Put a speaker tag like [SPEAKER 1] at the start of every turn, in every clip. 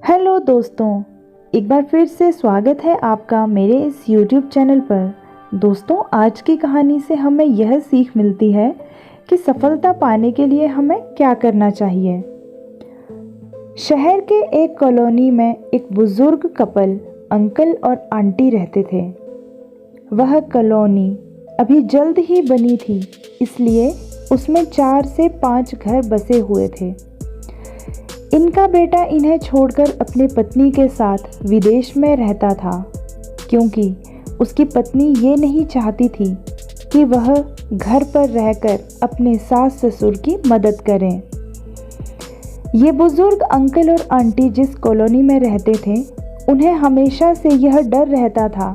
[SPEAKER 1] Hello दोस्तों, एक बार फिर से स्वागत है आपका मेरे इस YouTube चैनल पर। दोस्तों, आज की कहानी से हमें यह सीख मिलती है कि सफलता पाने के लिए हमें क्या करना चाहिए। शहर के एक कॉलोनी में एक बुजुर्ग कपल अंकल और आंटी रहते थे। वह कॉलोनी अभी जल्द ही बनी थी, इसलिए उसमें 4 से 5 घर बसे हुए थे। इनका बेटा इन्हें छोड़कर अपनी पत्नी के साथ विदेश में रहता था, क्योंकि उसकी पत्नी ये नहीं चाहती थी कि वह घर पर रहकर अपने सास ससुर की मदद करें। ये बुजुर्ग अंकल और आंटी जिस कॉलोनी में रहते थे, उन्हें हमेशा से यह डर रहता था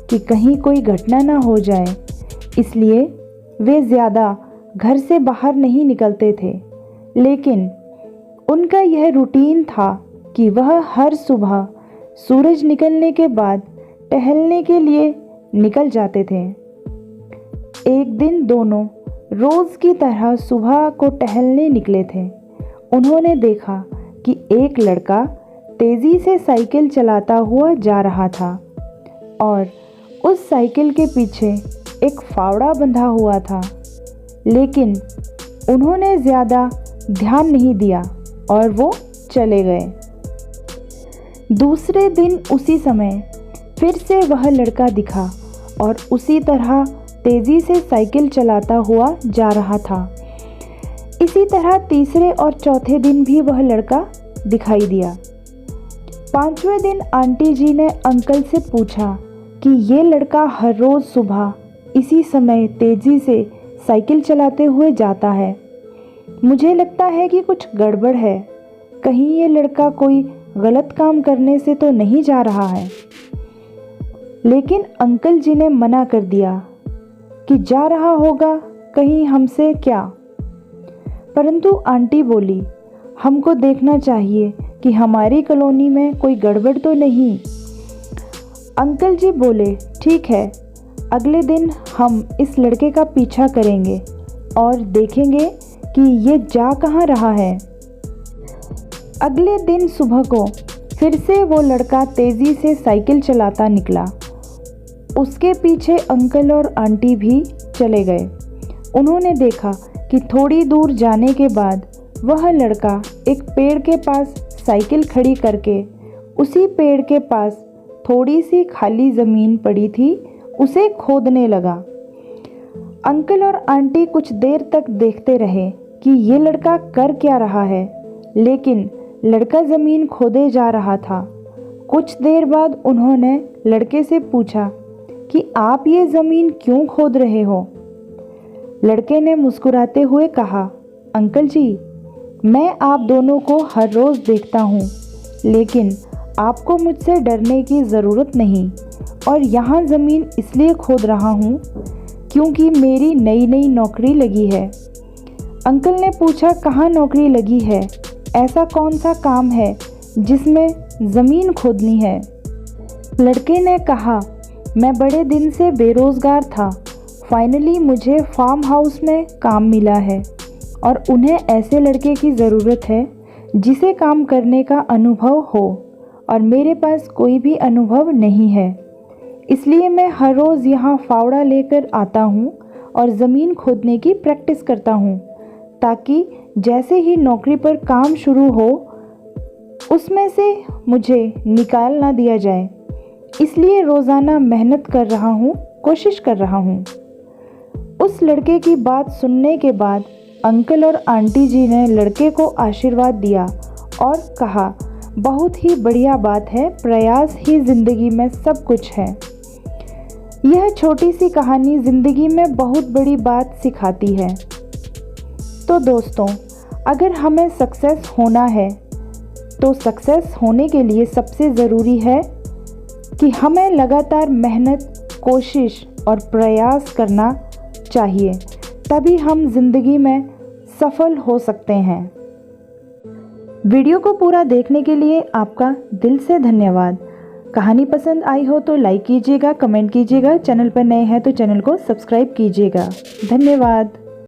[SPEAKER 1] कि कहीं कोई घटना ना हो जाए, इसलिए वे ज़्यादा घर से बाहर नहीं निकलते थे। लेकिन उनका यह रूटीन था कि वह हर सुबह सूरज निकलने के बाद टहलने के लिए निकल जाते थे। एक दिन दोनों रोज़ की तरह सुबह को टहलने निकले थे। उन्होंने देखा कि एक लड़का तेज़ी से साइकिल चलाता हुआ जा रहा था और उस साइकिल के पीछे एक फावड़ा बंधा हुआ था, लेकिन उन्होंने ज़्यादा ध्यान नहीं दिया और वो चले गए। दूसरे दिन उसी समय फिर से वह लड़का दिखा और उसी तरह तेज़ी से साइकिल चलाता हुआ जा रहा था। इसी तरह तीसरे और चौथे दिन भी वह लड़का दिखाई दिया। 5वें दिन आंटी जी ने अंकल से पूछा कि ये लड़का हर रोज़ सुबह इसी समय तेज़ी से साइकिल चलाते हुए जाता है। मुझे लगता है कि कुछ गड़बड़ है। कहीं ये लड़का कोई गलत काम करने से तो नहीं जा रहा है। लेकिन अंकल जी ने मना कर दिया कि जा रहा होगा कहीं हमसे क्या। परंतु आंटी बोली, हमको देखना चाहिए कि हमारी कॉलोनी में कोई गड़बड़ तो नहीं। अंकल जी बोले, ठीक है, अगले दिन हम इस लड़के का पीछा करेंगे और देखेंगे कि ये जा कहाँ रहा है। अगले दिन सुबह को फिर से वो लड़का तेज़ी से साइकिल चलाता निकला। उसके पीछे अंकल और आंटी भी चले गए। उन्होंने देखा कि थोड़ी दूर जाने के बाद वह लड़का एक पेड़ के पास साइकिल खड़ी करके उसी पेड़ के पास थोड़ी सी खाली ज़मीन पड़ी थी, उसे खोदने लगा। अंकल और आंटी कुछ देर तक देखते रहे कि ये लड़का कर क्या रहा है, लेकिन लड़का ज़मीन खोदे जा रहा था। कुछ देर बाद उन्होंने लड़के से पूछा कि आप ये ज़मीन क्यों खोद रहे हो। लड़के ने मुस्कुराते हुए कहा, अंकल जी, मैं आप दोनों को हर रोज़ देखता हूँ, लेकिन आपको मुझसे डरने की ज़रूरत नहीं। और यहाँ ज़मीन इसलिए खोद रहा हूँ क्योंकि मेरी नई नई नौकरी लगी है। अंकल ने पूछा, कहाँ नौकरी लगी है? ऐसा कौन सा काम है जिसमें ज़मीन खोदनी है? लड़के ने कहा, मैं बड़े दिन से बेरोज़गार था। फाइनली मुझे फार्म हाउस में काम मिला है और उन्हें ऐसे लड़के की ज़रूरत है जिसे काम करने का अनुभव हो, और मेरे पास कोई भी अनुभव नहीं है। इसलिए मैं हर रोज़ यहाँ फावड़ा लेकर आता हूँ और ज़मीन खोदने की प्रैक्टिस करता हूँ, ताकि जैसे ही नौकरी पर काम शुरू हो उसमें से मुझे निकाल ना दिया जाए। इसलिए रोज़ाना मेहनत कर रहा हूँ, कोशिश कर रहा हूँ। उस लड़के की बात सुनने के बाद अंकल और आंटी जी ने लड़के को आशीर्वाद दिया और कहा, बहुत ही बढ़िया बात है, प्रयास ही ज़िंदगी में सब कुछ है। यह छोटी सी कहानी ज़िंदगी में बहुत बड़ी बात सिखाती है। तो दोस्तों, अगर हमें सक्सेस होना है तो सक्सेस होने के लिए सबसे ज़रूरी है कि हमें लगातार मेहनत, कोशिश और प्रयास करना चाहिए, तभी हम ज़िंदगी में सफल हो सकते हैं। वीडियो को पूरा देखने के लिए आपका दिल से धन्यवाद। कहानी पसंद आई हो तो लाइक कीजिएगा, कमेंट कीजिएगा। चैनल पर नए हैं तो चैनल को सब्सक्राइब कीजिएगा। धन्यवाद।